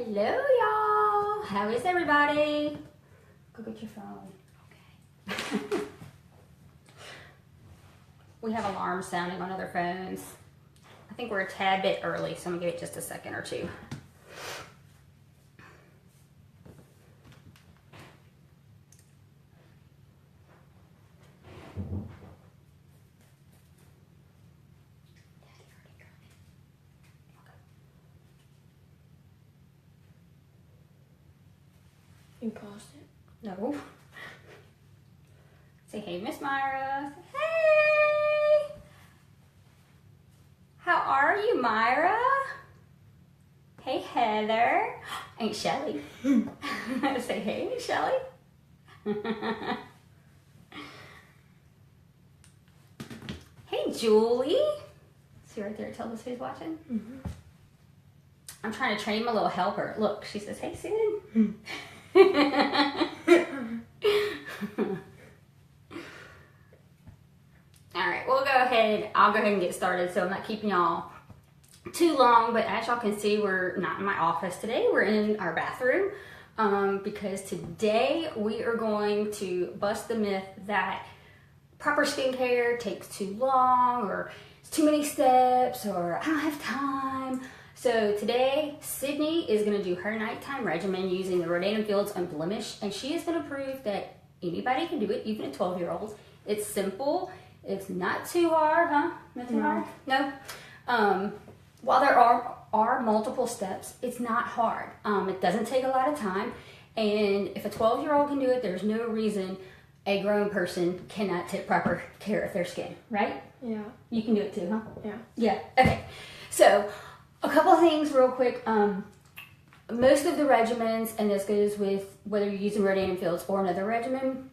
Hello, y'all. How is everybody? Go get your phone. Okay. We have alarms sounding on other phones. I think we're a tad bit early, so I'm gonna give it just a second or two. You paused it? No. Say hey, Miss Myra. Hey! How are you, Myra? Hey, Heather. Ain't Shelly. Say hey, Miss Shelly. Hey, Julie. See right there, tell us who's watching. Mm-hmm. I'm trying to train my little helper. Look, she says, hey, Sid. All right, we'll go ahead. I'll go ahead and get started so I'm not keeping y'all too long. But as y'all can see, we're not in my office today. We're in our bathroom because today we are going to bust the myth that proper skincare takes too long, or it's too many steps, or I don't have time. So today, Sydney is going to do her nighttime regimen using the Rodan & Fields Unblemished, and she is going to prove that anybody can do it, even a 12-year-old. It's simple. It's not too hard, huh? Not too hard? No. While there are multiple steps, it's not hard. It doesn't take a lot of time, and if a 12-year-old can do it, there's no reason a grown person cannot take proper care of their skin, right? Yeah. You can do it too, huh? Yeah. Yeah. Okay. So, a couple of things real quick. Most of the regimens, and this goes with whether you're using Rodan & Fields or another regimen,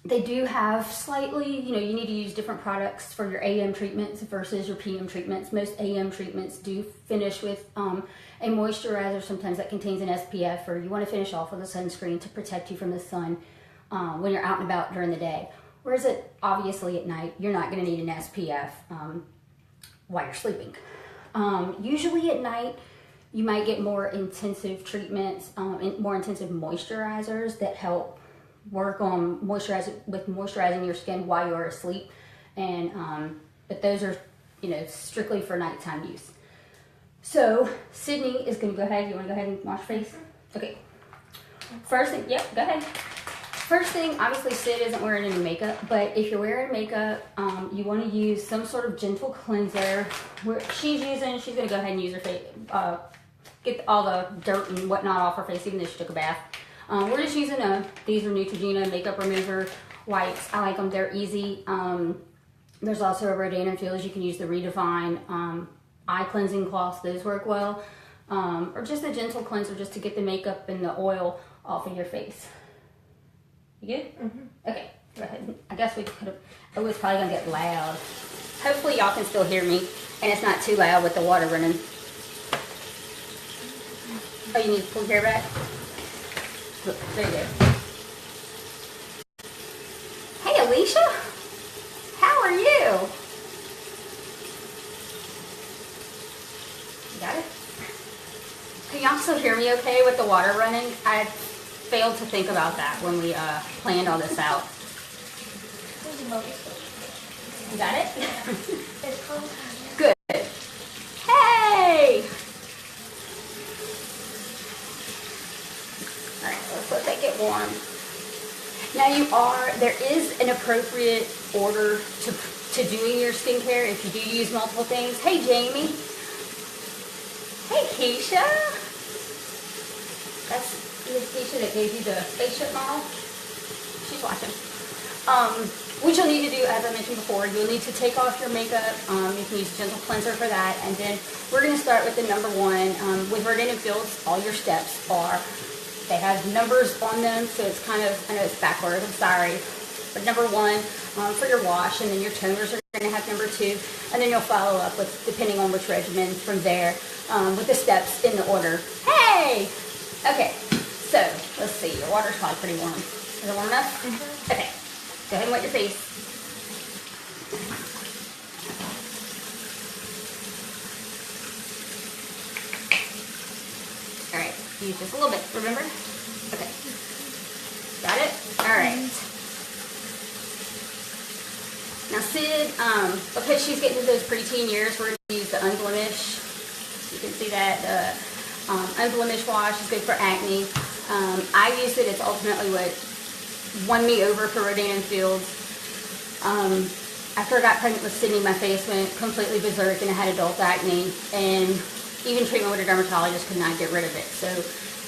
they do have slightly, you need to use different products for your AM treatments versus your PM treatments. Most AM treatments do finish with a moisturizer, sometimes that contains an SPF, or you want to finish off with a sunscreen to protect you from the sun when you're out and about during the day. Whereas obviously at night, you're not going to need an SPF while you're sleeping. Usually at night, you might get more intensive treatments, more intensive moisturizers that help work on moisturizing your skin while you're asleep. And but those are, strictly for nighttime use. So Sydney is going to go ahead. You want to go ahead and wash your face? Okay. First thing, yep, go ahead. First thing, obviously Sid isn't wearing any makeup, but if you're wearing makeup, you want to use some sort of gentle cleanser. She's going to go ahead and use her face, get all the dirt and whatnot off her face, even though she took a bath. We're just using these are Neutrogena makeup remover wipes. I like them, they're easy. There's also a Rodan & Fields. You can use the Redefine eye cleansing cloths, those work well. Or just a gentle cleanser just to get the makeup and the oil off of your face. You good? Mm-hmm. Okay, go ahead. I guess we could have, oh, it's probably gonna get loud. Hopefully y'all can still hear me and it's not too loud with the water running. Oh, you need to pull your hair back? Look, there you go. Hey, Alicia. How are you? You got it? Can y'all still hear me okay with the water running? I failed to think about that when we planned all this out. You got it? Good. Hey! Alright, let's let that get warm. Now there is an appropriate order to doing your skincare if you do use multiple things. Hey, Jamie. Hey, Keisha. That's Miss Keisha that gave you the spaceship model. She's watching. What you'll need to do, as I mentioned before, you'll need to take off your makeup. You can use a gentle cleanser for that. And then we're going to start with the number one. With Rodan & Fields, all your steps they have numbers on them, so it's kind of, I know it's backwards, I'm sorry. But number one for your wash, and then your toners are going to have number two. And then you'll follow up with, depending on which regimen from there, with the steps in the order. Hey! Okay, so let's see. Your water's probably pretty warm. Is it warm enough? Mm-hmm. Okay, go ahead and wet your face. All right, use just a little bit, remember? Okay. Got it? Alright. Now Sid, because she's getting to those preteen years, we're going to use the Unblemish. You can see that the Unblemished wash is good for acne. I use it. It's ultimately what won me over for Rodan & Fields. After I got pregnant with Sydney, my face went completely berserk and I had adult acne, and even treatment with a dermatologist could not get rid of it. So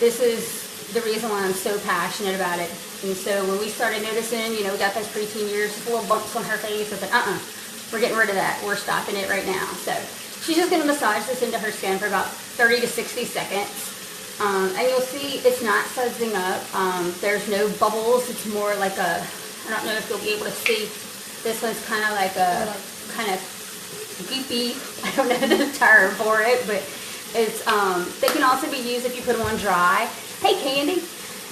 this is the reason why I'm so passionate about it. And so when we started noticing, you know, we got those preteen years, just little bumps on her face, I said, we're getting rid of that. We're stopping it right now. So she's just going to massage this into her skin for about 30 to 60 seconds. And you'll see it's not sudsing up. There's no bubbles. It's more like a, I don't know if you'll be able to see, this one's kind of like a, kind of goopy, I don't know the term for it, but it's, they can also be used if you put them on dry. Hey Candy!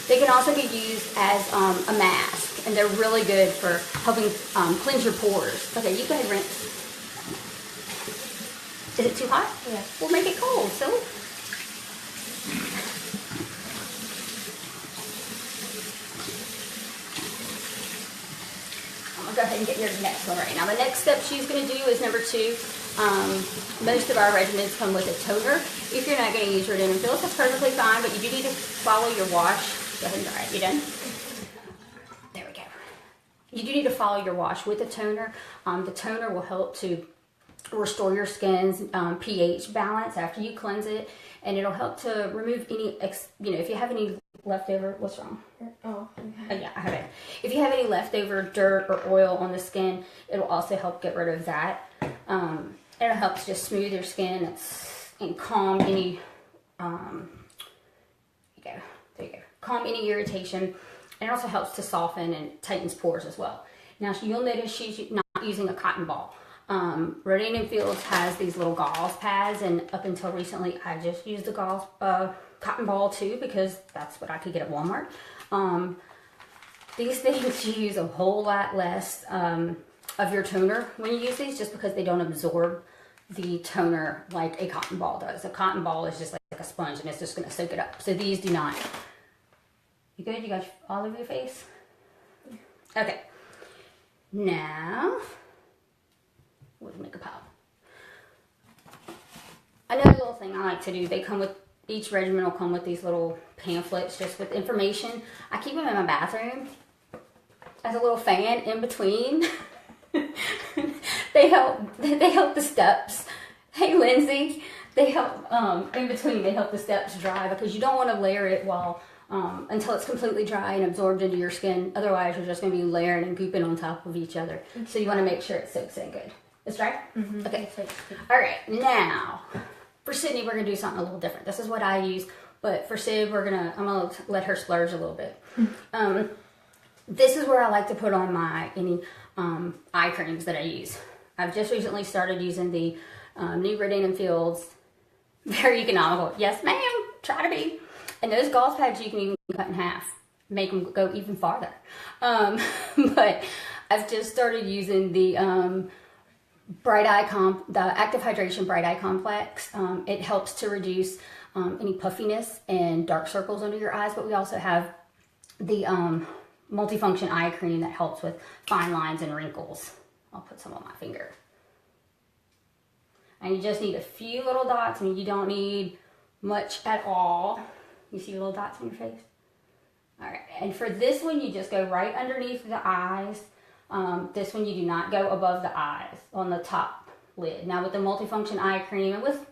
They can also be used as a mask, and they're really good for helping cleanse your pores. Okay, you go ahead and rinse. Is it too hot? Yeah. We'll make it cold, so. I'm gonna go ahead and get your next one right now. The next step she's gonna do is number 2. Most of our regimens come with a toner. If you're not gonna use Rodan & Fields, that's perfectly fine, but you do need to follow your wash. Go ahead and dry it. You done? There we go. You do need to follow your wash with the toner. The toner will help to restore your skin's pH balance after you cleanse it, and it'll help to remove any, if you have any leftover, what's wrong? Oh, yeah, I have it. If you have any leftover dirt or oil on the skin, it'll also help get rid of that. It'll help to just smooth your skin and calm any, there you go, calm any irritation. And it also helps to soften and tightens pores as well. Now you'll notice she's not using a cotton ball. Rodan & Fields has these little gauze pads, and up until recently I just used the gauze cotton ball too, because that's what I could get at Walmart. These things use a whole lot less of your toner when you use these, just because they don't absorb the toner like a cotton ball does. A cotton ball is just like a sponge, and it's just going to soak it up. So these do not. You good? You got all over your face? Okay. Now, we'll make a pile. Another little thing I like to do, they come with, each regimen will come with these little pamphlets just with information. I keep them in my bathroom as a little fan in between. They help the steps. Hey Lindsay, they help in between. They help the steps dry, because you don't want to layer it while until it's completely dry and absorbed into your skin. Otherwise, you're just going to be layering and gooping on top of each other. So you want to make sure it soaks in good. It's dry? Mm-hmm. Okay. All right. Now, for Sydney, we're going to do something a little different. This is what I use, but for Sid, I'm going to let her splurge a little bit. This is where I like to put on my any eye creams that I use. I've just recently started using the new Rodan & Fields. Very economical. Yes, ma'am. Try to be. And those gauze pads you can even cut in half. Make them go even farther. But I've just started using the the Active Hydration Bright Eye Complex. It helps to reduce any puffiness and dark circles under your eyes. But we also have the multifunction eye cream that helps with fine lines and wrinkles. I'll put some on my finger. And you just need a few little dots. I mean, you don't need much at all. You see little dots on your face? All right, and for this one, you just go right underneath the eyes. This one, you do not go above the eyes on the top lid. Now with the multifunction eye cream and with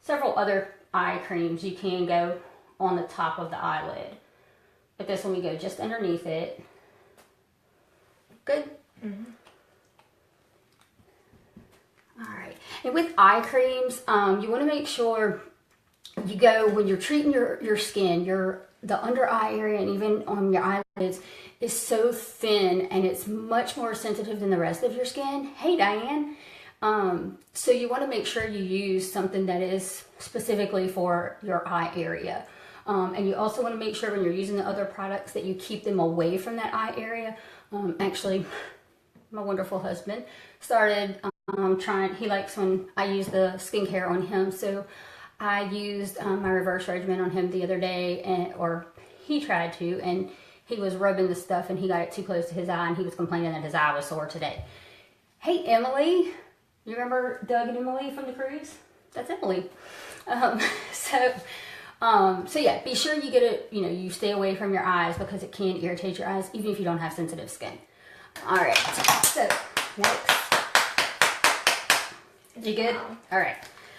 several other eye creams, you can go on the top of the eyelid. But this one, we go just underneath it. Good? Mm-hmm. All right, and with eye creams, you want to make sure you go, when you're treating your skin, the under eye area and even on your eyelids is so thin, and it's much more sensitive than the rest of your skin. Hey Diane. So you want to make sure you use something that is specifically for your eye area. And you also want to make sure when you're using the other products that you keep them away from that eye area. Actually, my wonderful husband started he likes when I use the skincare on him, so I used my reverse regimen on him the other day, or he tried to, and he was rubbing the stuff and he got it too close to his eye and he was complaining that his eye was sore today. Hey, Emily, you remember Doug and Emily from the cruise? That's Emily. So yeah, be sure you get it, you stay away from your eyes because it can irritate your eyes even if you don't have sensitive skin. All right, so next. You good? All right.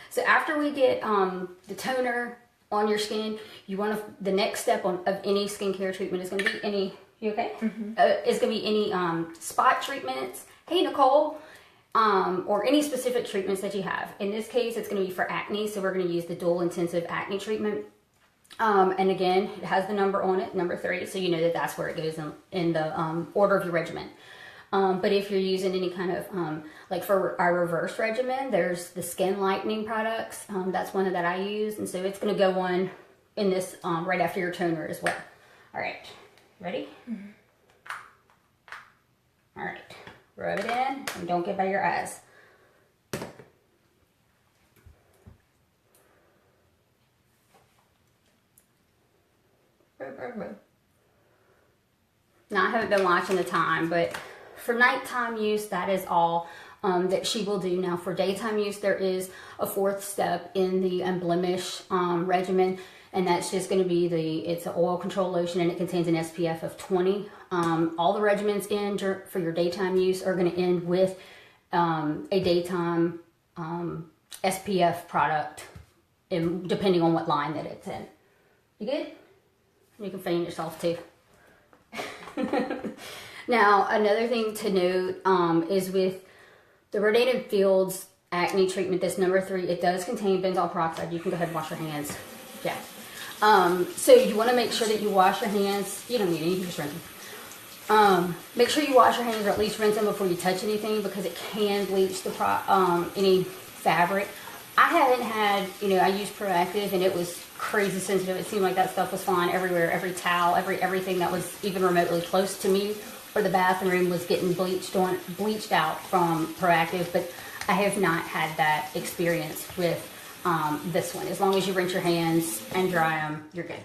So after we get the toner on your skin, the next step of any skincare treatment is going to be any, you okay? Mm-hmm. Is going to be any spot treatments. Hey, Nicole. Or any specific treatments that you have. In this case, it's going to be for acne, so we're going to use the dual intensive acne treatment. And again, it has the number on it, number 3, so you know that that's where it goes in the order of your regimen. But if you're using any kind of, like for our reverse regimen, there's the skin lightening products. That's one that I use, and so it's going to go on in this right after your toner as well. All right, ready? Mm-hmm. All right. Rub it in and don't get by your eyes. Rub. Now I haven't been watching the time, but for nighttime use, that is all that she will do. Now for daytime use, there is a 4th step in the Blemish regimen, and that's just going to be it's an oil control lotion, and it contains an SPF of 20. All the regimens for your daytime use are going to end with a daytime SPF product, depending on what line that it's in. You good? You can fan yourself too. Now, another thing to note is with the Rodan & Fields acne treatment, this number 3, it does contain benzoyl peroxide. You can go ahead and wash your hands. Yeah. So you want to make sure that you wash your hands. You don't need any, you can just rinse them. Make sure you wash your hands, or at least rinse them before you touch anything, because it can bleach any fabric. I haven't had, I used Proactive and it was crazy sensitive. It seemed like that stuff was flying everywhere. Every towel, everything that was even remotely close to me or the bathroom was getting bleached out from Proactive, but I have not had that experience with this one. As long as you rinse your hands and dry them, you're good.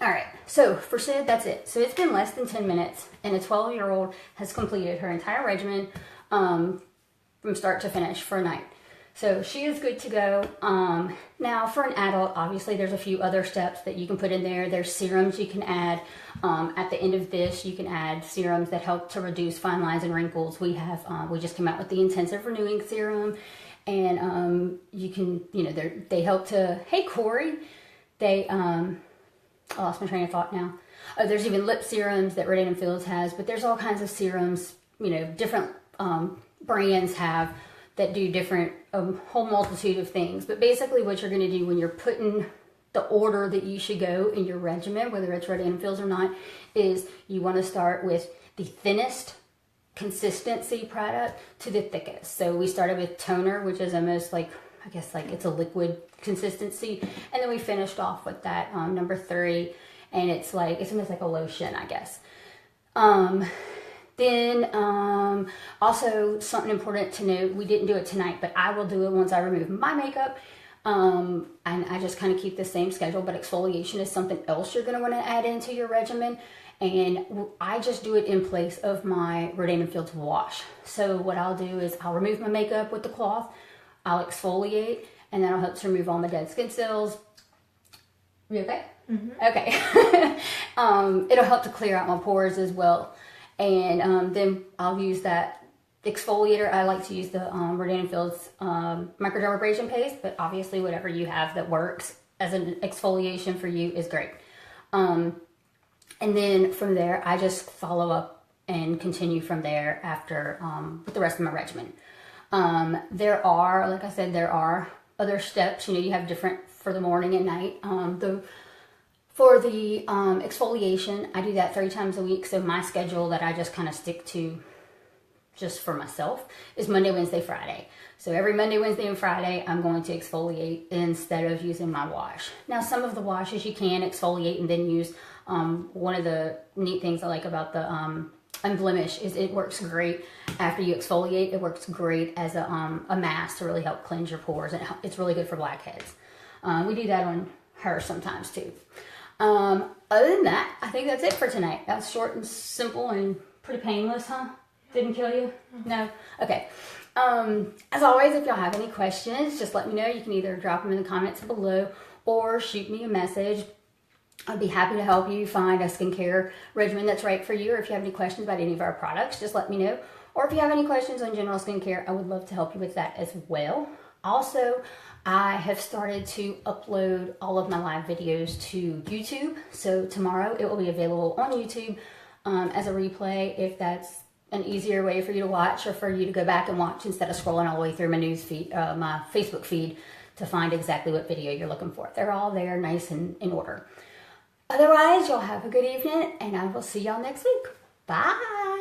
All right, so for Sid, that's it. So it's been less than 10 minutes, and a 12-year-old has completed her entire regimen from start to finish for a night. So she is good to go. Now for an adult, obviously there's a few other steps that you can put in there. There's serums you can add. At the end of this, you can add serums that help to reduce fine lines and wrinkles. We just came out with the Intensive Renewing Serum, and you can, they help to, hey Corey, I lost my train of thought now. There's even lip serums that Rodan & Fields has, but there's all kinds of serums, different brands have that do different, whole multitude of things. But basically what you're going to do when you're putting the order that you should go in your regimen, whether it's Rodan & Fields or not, is you want to start with the thinnest consistency product to the thickest. So we started with toner, which is almost like, I guess like it's a liquid consistency. And then we finished off with that number 3, and it's almost like a lotion, I guess. Then also something important to note, we didn't do it tonight, but I will do it once I remove my makeup. And I just kind of keep the same schedule, but exfoliation is something else you're going to want to add into your regimen. And I just do it in place of my Rodan & Fields wash. So what I'll do is I'll remove my makeup with the cloth, I'll exfoliate, and that'll help to remove all my dead skin cells. You okay? Mm-hmm. Okay. It'll help to clear out my pores as well. And then I'll use that exfoliator. I like to use the Rodan & Fields microdermabrasion paste, but obviously whatever you have that works as an exfoliation for you is great. And then from there, I just follow up and continue from there after with the rest of my regimen. There are, like I said, there are other steps. You have different for the morning and night. For the exfoliation, I do that 3 times a week. So my schedule that I just kind of stick to just for myself is Monday, Wednesday, Friday. So every Monday, Wednesday, and Friday, I'm going to exfoliate instead of using my wash. Now, some of the washes you can exfoliate and then use. One of the neat things I like about the Unblemish is it works great after you exfoliate. It works great as a mask to really help cleanse your pores, and it's really good for blackheads. We do that on her sometimes too. Other than that, I think that's it for tonight. That's short and simple and pretty painless, huh? Didn't kill you? No? Okay. As always, if y'all have any questions, just let me know. You can either drop them in the comments below or shoot me a message. I'd be happy to help you find a skincare regimen that's right for you. Or if you have any questions about any of our products, just let me know. Or if you have any questions on general skincare, I would love to help you with that as well. Also, I have started to upload all of my live videos to YouTube. So tomorrow it will be available on YouTube as a replay if that's an easier way for you to watch or for you to go back and watch instead of scrolling all the way through my news feed, my Facebook feed to find exactly what video you're looking for. They're all there nice and in order. Otherwise, y'all have a good evening and I will see y'all next week. Bye.